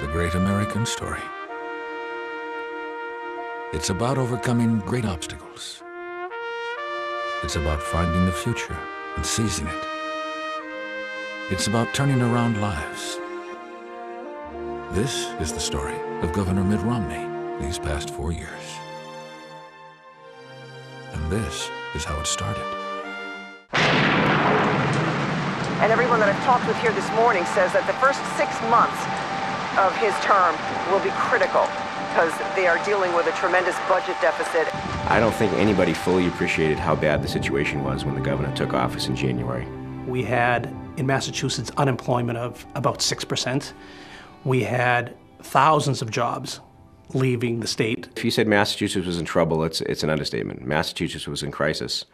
the great American story. It's about overcoming great obstacles. It's about finding the future and seizing it. It's about turning around lives. This is the story of Governor Mitt Romney these past 4 years. And this is how it started. And everyone that I've talked with here this morning says that the first 6 months of his term will be critical because they are dealing with a tremendous budget deficit. I don't think anybody fully appreciated how bad the situation was when the governor took office in January. We had, in Massachusetts, unemployment of about 6%. We had thousands of jobs leaving the state. If you said Massachusetts was in trouble, it's an understatement. Massachusetts was in crisis.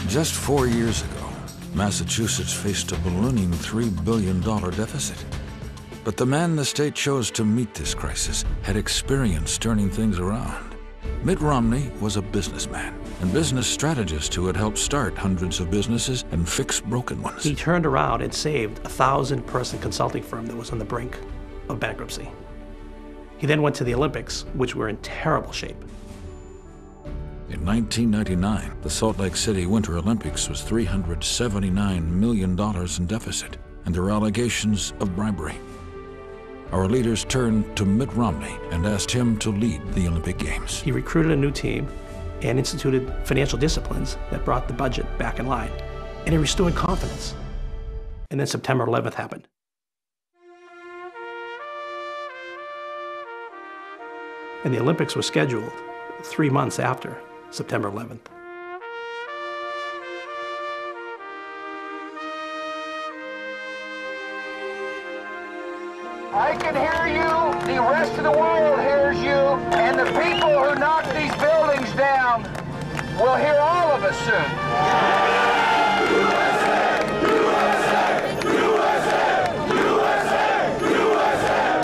Just 4 years ago, Massachusetts faced a ballooning $3 billion deficit. But the man the state chose to meet this crisis had experience turning things around. Mitt Romney was a businessman and business strategist who had helped start hundreds of businesses and fix broken ones. He turned around and saved a 1,000-person consulting firm that was on the brink of bankruptcy. He then went to the Olympics, which were in terrible shape. In 1999, the Salt Lake City Winter Olympics was $379 million in deficit, and there were allegations of bribery. Our leaders turned to Mitt Romney and asked him to lead the Olympic Games. He recruited a new team and instituted financial disciplines that brought the budget back in line, and he restored confidence. And then September 11th happened. And the Olympics were scheduled 3 months after September 11th. I can hear you, the rest of the world hears you, and the people who knock these buildings down will hear all of us soon. USA! USA! USA! USA! USA!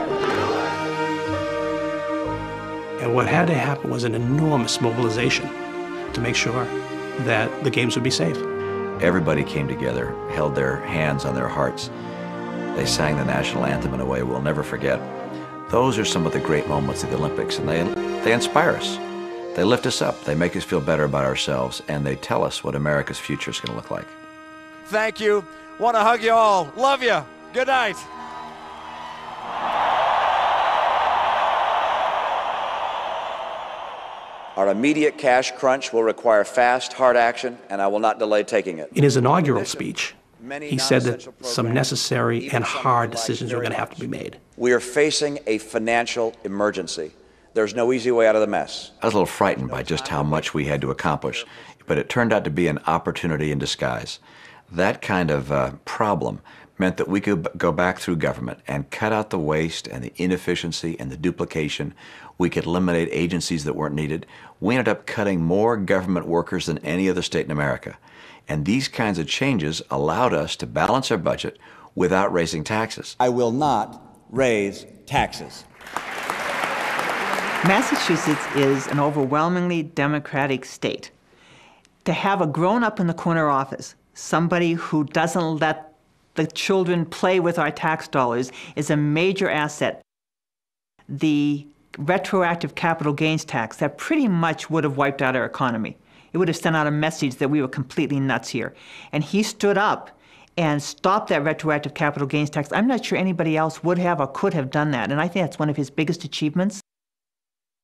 And what had to happen was an enormous mobilization to make sure that the games would be safe. Everybody came together, held their hands on their hearts. They sang the national anthem in a way we'll never forget. Those are some of the great moments of the Olympics, and they inspire us. They lift us up, they make us feel better about ourselves, and they tell us what America's future is going to look like. Thank you. Want to hug you all. Love you. Good night. Our immediate cash crunch will require fast, hard action, and I will not delay taking it. In his inaugural speech, he said that some necessary and hard decisions were going to have to be made. We are facing a financial emergency. There's no easy way out of the mess. I was a little frightened by just how much we had to accomplish, but it turned out to be an opportunity in disguise. That kind of problem meant that we could go back through government and cut out the waste and the inefficiency and the duplication. We could eliminate agencies that weren't needed. We ended up cutting more government workers than any other state in America. And these kinds of changes allowed us to balance our budget without raising taxes. I will not raise taxes. Massachusetts is an overwhelmingly Democratic state. To have a grown-up in the corner office, somebody who doesn't let the children play with our tax dollars, is a major asset. The retroactive capital gains tax, that pretty much would have wiped out our economy. It would have sent out a message that we were completely nuts here. And he stood up and stopped that retroactive capital gains tax. I'm not sure anybody else would have or could have done that, and I think that's one of his biggest achievements.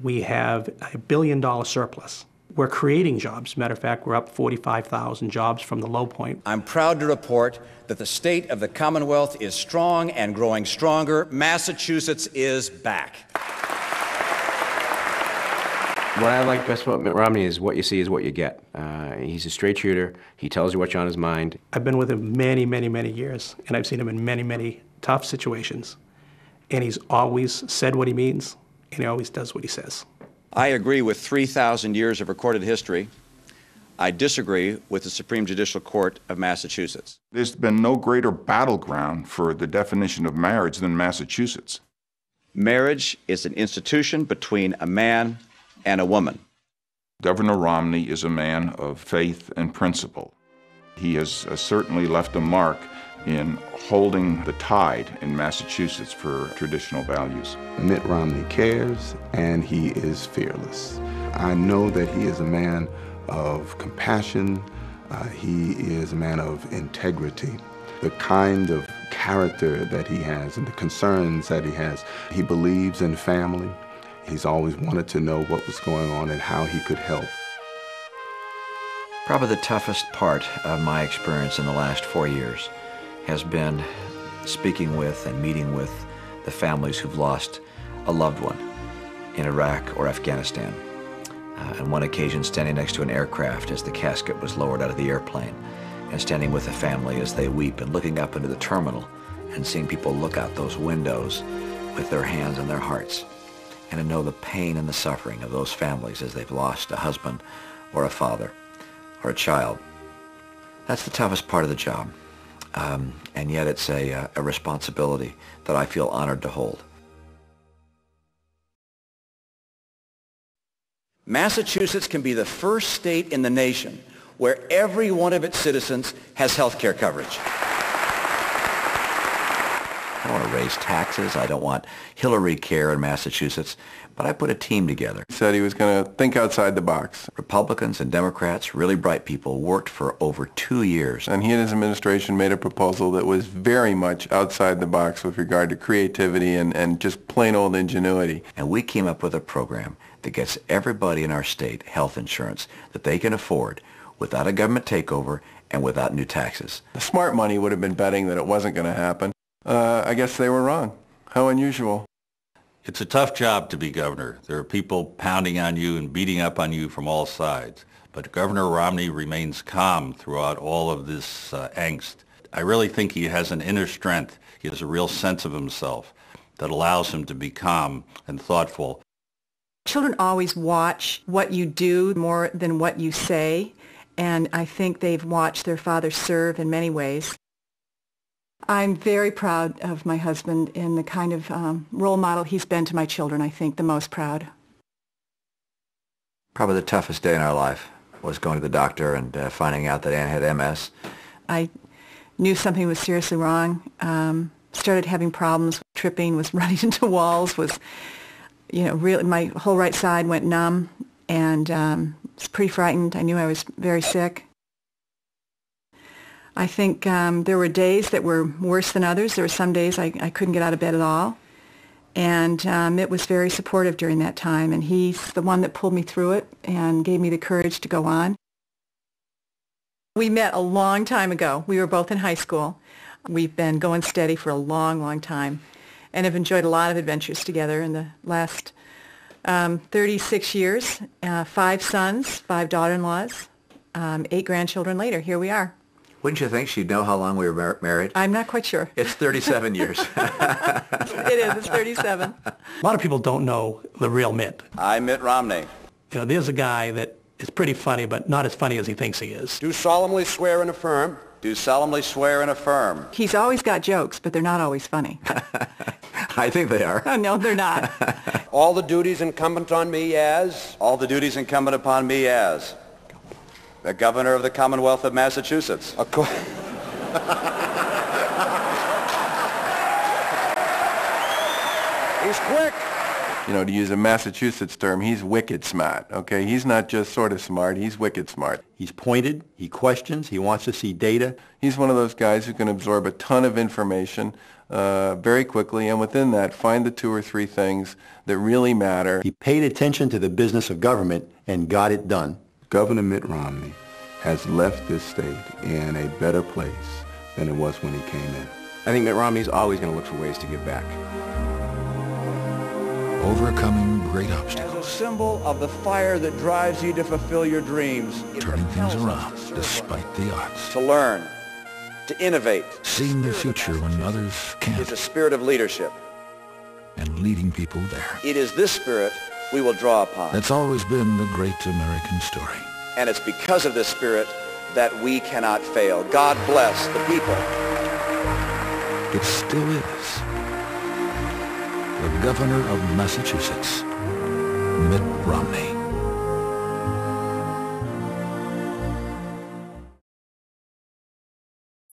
We have a $1 billion surplus. We're creating jobs. Matter of fact, we're up 45,000 jobs from the low point. I'm proud to report that the state of the Commonwealth is strong and growing stronger. Massachusetts is back. What I like best about Mitt Romney is what you see is what you get. He's a straight shooter. He tells you what's on his mind. I've been with him many, many, many years, and I've seen him in many, many tough situations. And he's always said what he means, and he always does what he says. I agree with 3,000 years of recorded history. I disagree with the Supreme Judicial Court of Massachusetts. There's been no greater battleground for the definition of marriage than Massachusetts. Marriage is an institution between a man and a woman. Governor Romney is a man of faith and principle. He has certainly left a mark in holding the tide in Massachusetts for traditional values. Mitt Romney cares, and he is fearless. I know that he is a man of compassion. He is a man of integrity. The kind of character that he has and the concerns that he has. He believes in family. He's always wanted to know what was going on and how he could help. Probably the toughest part of my experience in the last 4 years has been speaking with and meeting with the families who've lost a loved one in Iraq or Afghanistan. On one occasion, standing next to an aircraft as the casket was lowered out of the airplane, and standing with the family as they weep and looking up into the terminal and seeing people look out those windows with their hands on their hearts, and to know the pain and the suffering of those families as they've lost a husband or a father or a child. That's the toughest part of the job. And yet it's a responsibility that I feel honored to hold. Massachusetts can be the first state in the nation where every one of its citizens has health care coverage. I don't want to raise taxes. I don't want Hillary care in Massachusetts, but I put a team together. He said he was going to think outside the box. Republicans and Democrats, really bright people, worked for over 2 years. And he and his administration made a proposal that was very much outside the box with regard to creativity and just plain old ingenuity. And we came up with a program that gets everybody in our state health insurance that they can afford without a government takeover and without new taxes. The smart money would have been betting that it wasn't going to happen. I guess they were wrong. How unusual. It's a tough job to be governor. There are people pounding on you and beating up on you from all sides. But Governor Romney remains calm throughout all of this angst. I really think he has an inner strength. He has a real sense of himself that allows him to be calm and thoughtful. Children always watch what you do more than what you say, and I think they've watched their father serve in many ways. I'm very proud of my husband and the kind of role model he's been to my children. I think the most proud. Probably the toughest day in our life was going to the doctor and finding out that Ann had MS. I knew something was seriously wrong. Started having problems, tripping, was running into walls, was, really, my whole right side went numb, and was pretty frightened. I knew I was very sick. I think there were days that were worse than others. There were some days I couldn't get out of bed at all. And Mitt was very supportive during that time, and he's the one that pulled me through it and gave me the courage to go on. We met a long time ago. We were both in high school. We've been going steady for a long, long time and have enjoyed a lot of adventures together in the last 36 years. 5 sons, 5 daughter-in-laws, 8 grandchildren later. Here we are. Wouldn't you think she'd know how long we were married? I'm not quite sure. It's 37 years. It is. It's 37. A lot of people don't know the real Mitt. I'm Mitt Romney. There's a guy that is pretty funny, but not as funny as he thinks he is. Do solemnly swear and affirm. Do solemnly swear and affirm. He's always got jokes, but they're not always funny. I think they are. Oh, no, they're not. All the duties incumbent on me as. All the duties incumbent upon me as. The Governor of the Commonwealth of Massachusetts. He's quick. To use a Massachusetts term, he's wicked smart, okay? He's not just sort of smart, he's wicked smart. He's pointed, he questions, he wants to see data. He's one of those guys who can absorb a ton of information very quickly, and within that, find the 2 or 3 things that really matter. He paid attention to the business of government and got it done. Governor Mitt Romney has left this state in a better place than it was when he came in. I think Mitt Romney's always going to look for ways to give back. Overcoming great obstacles. As a symbol of the fire that drives you to fulfill your dreams. Turning things around despite the odds. To learn, to innovate. Seeing the future when others can't. It's a spirit of leadership. And leading people there. It is this spirit we will draw upon. That's always been the great American story. And it's because of this spirit that we cannot fail. God bless the people. It still is. The Governor of Massachusetts, Mitt Romney.